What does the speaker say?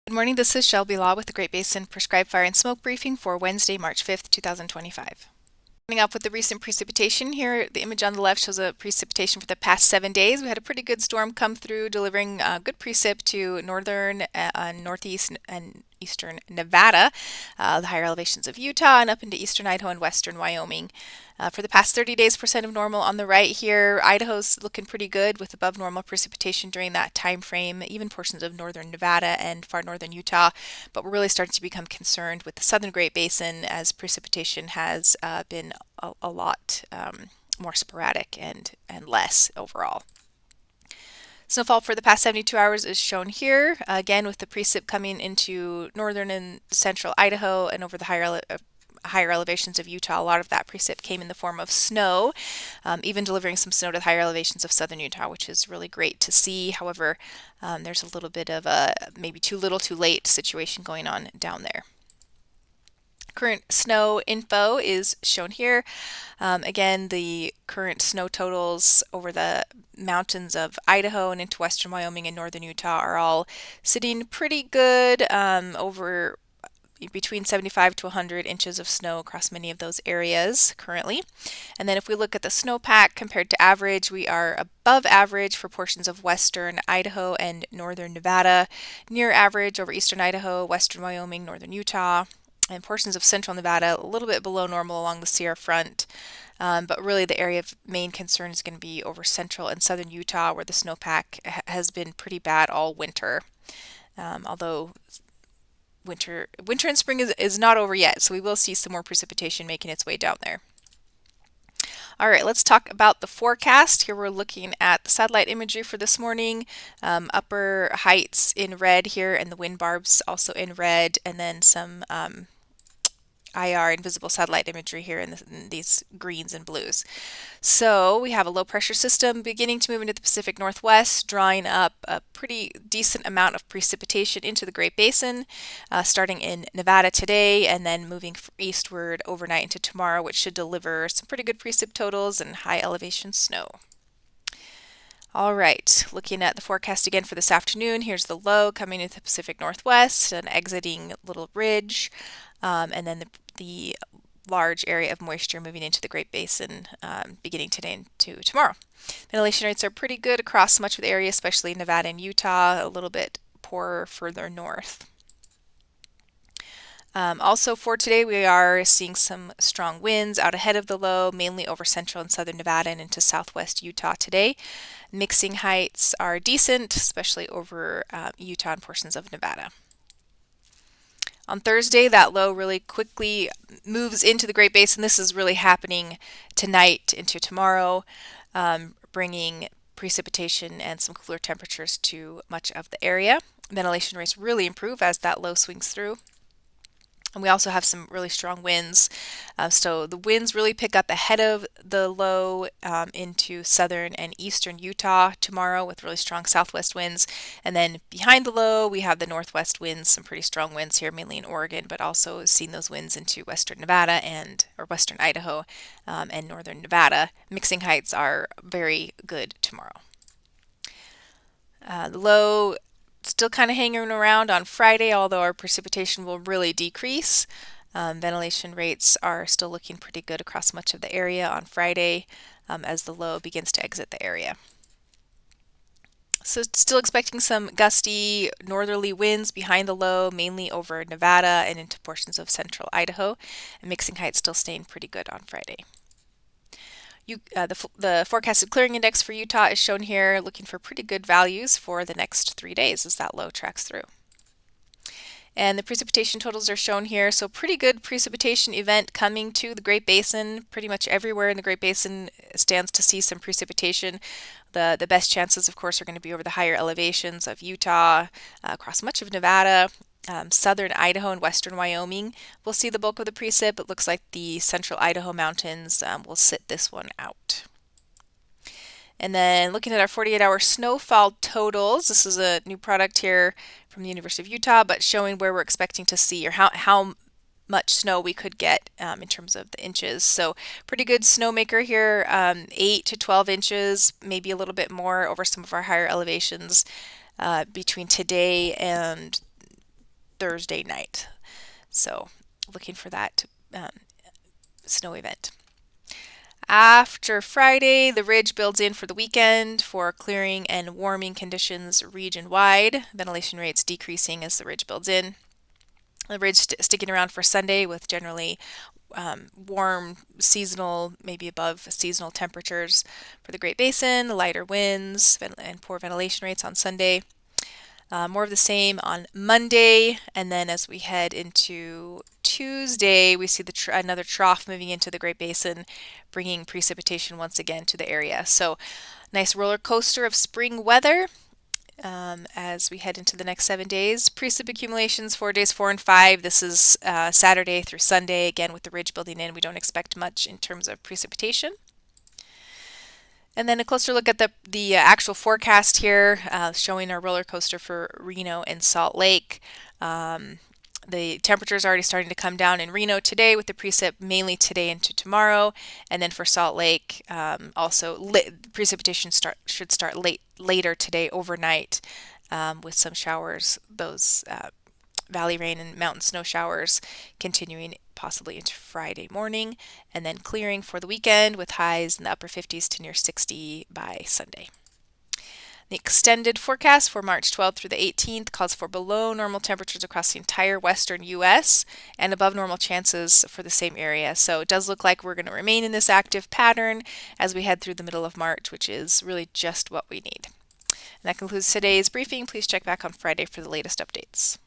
Good morning, this is Shelby Law with the Great Basin Prescribed Fire and Smoke Briefing for Wednesday, March 5th, 2025. Coming up with the recent precipitation here, the image on the left shows a precipitation for the past 7 days. We had a pretty good storm come through, delivering good precip to northern, northeast, and eastern Nevada, the higher elevations of Utah, and up into eastern Idaho and western Wyoming. For the past 30 days, percent of normal on the right here. Idaho's looking pretty good with above normal precipitation during that time frame, even portions of northern Nevada and far northern Utah. But we're really starting to become concerned with the southern Great Basin as precipitation has been a lot more sporadic and less overall. Snowfall for the past 72 hours is shown here, again with the precip coming into northern and central Idaho and over the higher elevations of Utah. A lot of that precip came in the form of snow, even delivering some snow to the higher elevations of southern Utah, which is really great to see. However, there's a little bit of a maybe too little too late situation going on down there. Current snow info is shown here. Again, the current snow totals over the mountains of Idaho and into western Wyoming and northern Utah are all sitting pretty good, over between 75 to 100 inches of snow across many of those areas currently. And then if we look at the snowpack compared to average, we are above average for portions of western Idaho and northern Nevada, near average over eastern Idaho, western Wyoming, northern Utah, and portions of central Nevada, a little bit below normal along the Sierra Front. But really the area of main concern is going to be over central and southern Utah, where the snowpack has been pretty bad all winter. Although winter and spring is not over yet, so we will see some more precipitation making its way down there. All right, let's talk about the forecast. Here we're looking at the satellite imagery for this morning. Upper heights in red here, and the wind barbs also in red, and then some IR, invisible satellite imagery here in these greens and blues. So we have a low pressure system beginning to move into the Pacific Northwest, drawing up a pretty decent amount of precipitation into the Great Basin, starting in Nevada today and then moving eastward overnight into tomorrow, which should deliver some pretty good precip totals and high elevation snow. All right, looking at the forecast again for this afternoon, here's the low coming into the Pacific Northwest and exiting Little Ridge, and then the large area of moisture moving into the Great Basin beginning today into tomorrow. Ventilation rates are pretty good across much of the area, especially Nevada and Utah, a little bit poorer further north. Also for today, we are seeing some strong winds out ahead of the low, mainly over central and southern Nevada and into southwest Utah today. Mixing heights are decent, especially over Utah and portions of Nevada. On Thursday, that low really quickly moves into the Great Basin. This is really happening tonight into tomorrow, bringing precipitation and some cooler temperatures to much of the area. Ventilation rates really improve as that low swings through. And we also have some really strong winds. So the winds really pick up ahead of the low into southern and eastern Utah tomorrow with really strong southwest winds. And then behind the low, we have the northwest winds, some pretty strong winds here, mainly in Oregon, but also seeing those winds into western Nevada or western Idaho and northern Nevada. Mixing heights are very good tomorrow. The low still kind of hanging around on Friday, although our precipitation will really decrease. Ventilation rates are still looking pretty good across much of the area on Friday as the low begins to exit the area. So still expecting some gusty northerly winds behind the low, mainly over Nevada and into portions of central Idaho, and mixing heights still staying pretty good on Friday. The forecasted clearing index for Utah is shown here, looking for pretty good values for the next 3 days as that low tracks through. And the precipitation totals are shown here. So pretty good precipitation event coming to the Great Basin. Pretty much everywhere in the Great Basin stands to see some precipitation. The best chances, of course, are going to be over the higher elevations of Utah, across much of Nevada, southern Idaho and western Wyoming will see the bulk of the precip. It looks like the central Idaho mountains will sit this one out. And then looking at our 48-hour snowfall totals, this is a new product here from the University of Utah, but showing where we're expecting to see or how much snow we could get in terms of the inches. So pretty good snowmaker here, 8 to 12 inches, maybe a little bit more over some of our higher elevations between today and Thursday night. So looking for that snow event. After Friday, the ridge builds in for the weekend for clearing and warming conditions region-wide. Ventilation rates decreasing as the ridge builds in. The ridge sticking around for Sunday with generally warm, seasonal, maybe above seasonal temperatures for the Great Basin, lighter winds, and poor ventilation rates on Sunday. More of the same on Monday, and then as we head into Tuesday, we see another trough moving into the Great Basin, bringing precipitation once again to the area. So, nice roller coaster of spring weather. As we head into the next 7 days. Precip accumulations for days 4 and 5. This is Saturday through Sunday. Again, with the ridge building in, we don't expect much in terms of precipitation. And then a closer look at the actual forecast here, showing our roller coaster for Reno and Salt Lake. The temperatures are already starting to come down in Reno today with the precip mainly today into tomorrow. And then for Salt Lake, also precipitation should start later today overnight with some showers, those valley rain and mountain snow showers continuing possibly into Friday morning, and then clearing for the weekend with highs in the upper 50s to near 60 by Sunday. The extended forecast for March 12th through the 18th calls for below normal temperatures across the entire western U.S. and above normal chances for the same area. So it does look like we're going to remain in this active pattern as we head through the middle of March, which is really just what we need. And that concludes today's briefing. Please check back on Friday for the latest updates.